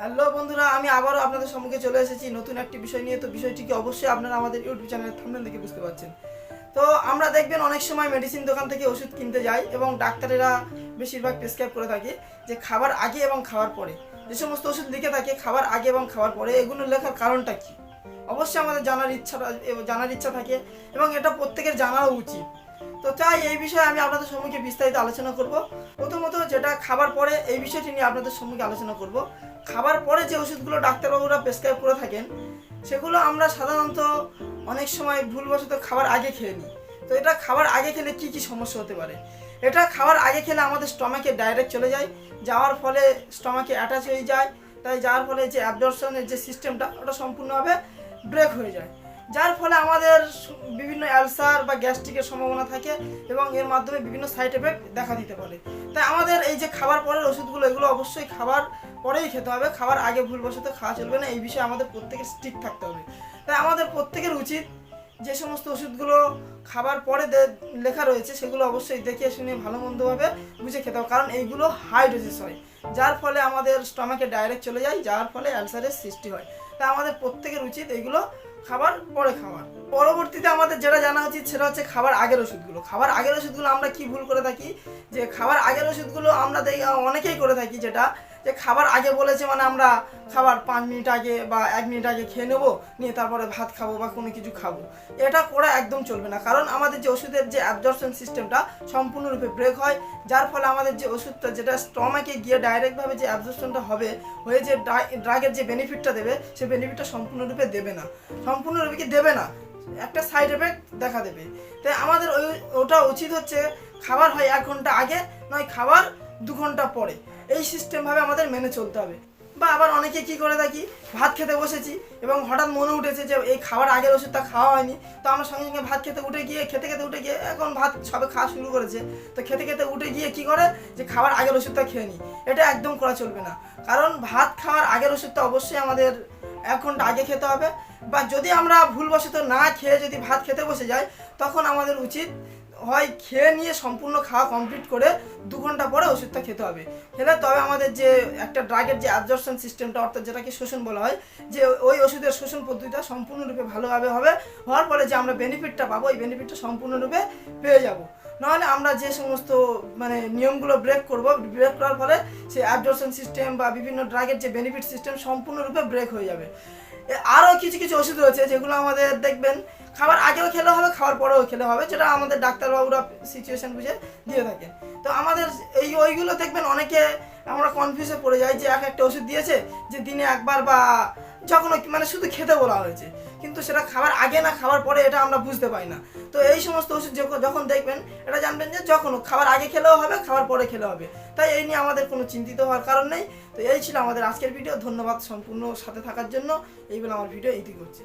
Hello বন্ধুরা, আমি আবারও আপনাদের সম্মুখে চলে এসেছি নতুন একটি বিষয় নিয়ে। তো বিষয়টিকে অবশ্যই আপনারা আমাদের ইউটিউব চ্যানেলের থাম্বনেল দেখে বুঝতে পারছেন। তো আমরা দেখবেন অনেক সময় মেডিসিন দোকান থেকে ওষুধ কিনতে যাই এবং ডাক্তারেরা বেশিরভাগ প্রেসক্রাইব করে থাকে যে খাবার আগে এবং খাওয়ার পরে যে সমস্ত ওষুধ লিখে থাকে খাবার আগে এবং খাওয়ার পরে, এগুলো লেখার কারণটা কি অবশ্যই আমাদের জানার ইচ্ছা থাকে এবং এটা প্রত্যেকের জানাও উচিত। তো তাই এই বিষয়ে আমি আপনাদের সম্মুখে বিস্তারিত আলোচনা করব। প্রথমত যেটা খাবার পরে, এই বিষয়টি নিয়ে আপনাদের সম্মুখে আলোচনা করব। খাবার পরে যে ওষুধগুলো ডাক্তারবাবুরা প্রেসক্রাইব করে থাকেন সেগুলো আমরা সাধারণত অনেক সময় ভুলবশত খাবার আগে খেয়ে নিই। তো এটা খাবার আগে খেলে কি কি সমস্যা হতে পারে? এটা খাবার আগে খেলে আমাদের স্টমাকে ডাইরেক্ট চলে যায়, যাওয়ার ফলে স্টমাকে অ্যাটাচ হয়ে যায়, তাই যার ফলে যে অ্যাবজর্পশনের যে সিস্টেমটা ওটা সম্পূর্ণভাবে ব্রেক হয়ে যায়, যার ফলে আমাদের বিভিন্ন অ্যালসার বা গ্যাস্ট্রিকের সম্ভাবনা থাকে এবং এর মাধ্যমে বিভিন্ন সাইড এফেক্ট দেখা দিতে পারে। তাই আমাদের এই যে খাবার পরের ওষুধগুলো, এগুলো অবশ্যই খাবার পরেই খেতে হবে, খাবার আগে ভুলবশত খাওয়া চলবে না। এই বিষয়ে আমাদের প্রত্যেকের স্ট্রিক্ট থাকতে হবে। তাই আমাদের প্রত্যেকের উচিত যে সমস্ত ওষুধগুলো খাবার পরে লেখা রয়েছে সেগুলো অবশ্যই দেখে শুনে ভালো মন্দভাবে বুঝে খেতে হবে, কারণ এইগুলো হাই ডোজেস হয়, যার ফলে আমাদের স্টমাকে ডাইরেক্ট চলে যায়, যার ফলে অ্যালসারের সৃষ্টি হয়। তাই আমাদের প্রত্যেকের উচিত এইগুলো খাবার পরে খাওয়ার। পরবর্তীতে আমাদের যেটা জানা উচিত সেটা হচ্ছে খাবার আগের ওষুধগুলো। খাবার আগের ওষুধগুলো আমরা কি ভুল করে থাকি, যে খাবার আগের ওষুধগুলো আমরা অনেকেই করে থাকি, যেটা যে খাবার আগে বলেছে মানে আমরা খাবার 5 মিনিট আগে বা 1 মিনিট আগে খেয়ে নেবো, নিয়ে তারপরে ভাত খাবো বা কোনো কিছু খাবো। এটা করা একদম চলবে না, কারণ আমাদের যে ওষুধের যে অ্যাবজর্পশন সিস্টেমটা সম্পূর্ণরূপে ব্রেক হয়, যার ফলে আমাদের যে ওষুধটা যেটা স্টমাকে গিয়ে ডাইরেক্টভাবে যে অ্যাবজর্পশনটা হবে, হয়ে যে ড্রাগের যে বেনিফিটটা দেবে সেই বেনিফিটটা সম্পূর্ণরূপে দেবে না। সম্পূর্ণরূপে কি দেবে না, একটা সাইড এফেক্ট দেখা দেবে। তাই আমাদের ওটা উচিত হচ্ছে খাবার হয় 1 ঘন্টা আগে, নয় খাবার 2 ঘন্টা পরে। এই সিস্টেমভাবে আমাদের মেনে চলতে হবে। বা আবার অনেকে কি করে থাকি, ভাত খেতে বসেছি এবং হঠাৎ মনে উঠেছে যে এই খাবার আগের ওষুধটা খাওয়া হয়নি, তো আমরা সঙ্গে সঙ্গে ভাত খেতে উঠে গিয়ে এখন ভাত সবে খাওয়া শুরু করেছে, তো খেতে উঠে গিয়ে কি করে যে খাবার আগের ওষুধটা খেয়ে নিই। এটা একদম করা চলবে না, কারণ ভাত খাওয়ার আগের ওষুধটা অবশ্যই আমাদের 1 ঘন্টা আগে খেতে হবে। বা যদি আমরা ভুলবশত না খেয়ে যদি ভাত খেতে বসে যাই, তখন আমাদের উচিত হয় খেয়ে নিয়ে সম্পূর্ণ খাওয়া কমপ্লিট করে 2 ঘন্টা পরে ওষুধটা খেতে হবে। খেলে তবে আমাদের যে একটা ড্রাগের যে অ্যাবজর্পশন সিস্টেমটা, অর্থাৎ যেটাকে শোষণ বলা হয়, যে ওই ওষুধের শোষণ পদ্ধতিটা সম্পূর্ণরূপে ভালোভাবে হওয়ার ফলে যে আমরা বেনিফিটটা পাবো, এই বেনিফিটটা সম্পূর্ণরূপে পেয়ে যাব। নাহলে আমরা যে সমস্ত নিয়মগুলো ব্রেক করার ফলে সেই অ্যাবজর্পশন সিস্টেম বা বিভিন্ন ড্রাগের যে বেনিফিট সিস্টেম সম্পূর্ণরূপে ব্রেক হয়ে যাবে। আরও কিছু কিছু ওষুধ রয়েছে যেগুলো আমাদের দেখবেন খাবার আগেও খেলে হবে, খাওয়ার পরেও খেলে হবে, যেটা আমাদের ডাক্তারবাবুরা সিচুয়েশন বুঝে দিয়ে থাকেন। তো আমাদের ওইগুলো দেখবেন অনেকে আমরা কনফিউজে পড়ে যাই যে একটা ওষুধ দিয়েছে যে দিনে একবার বা যখন শুধু খেতে বলা হয়েছে, কিন্তু সেটা খাবার আগে না খাবার পরে এটা আমরা বুঝতে পাই না। তো এই সমস্ত ওষুধ যখন দেখবেন, এটা জানবেন যে যখন খাবার আগে খেলেও হবে, খাবার পরে খেলে হবে। তাই এই নিয়ে আমাদের কোনো চিন্তিত হওয়ার কারণ নেই। তো এই ছিল আমাদের আজকের ভিডিও। ধন্যবাদ সম্পূর্ণ সাথে থাকার জন্য। এইগুলো আমার ভিডিও এইটি করছি।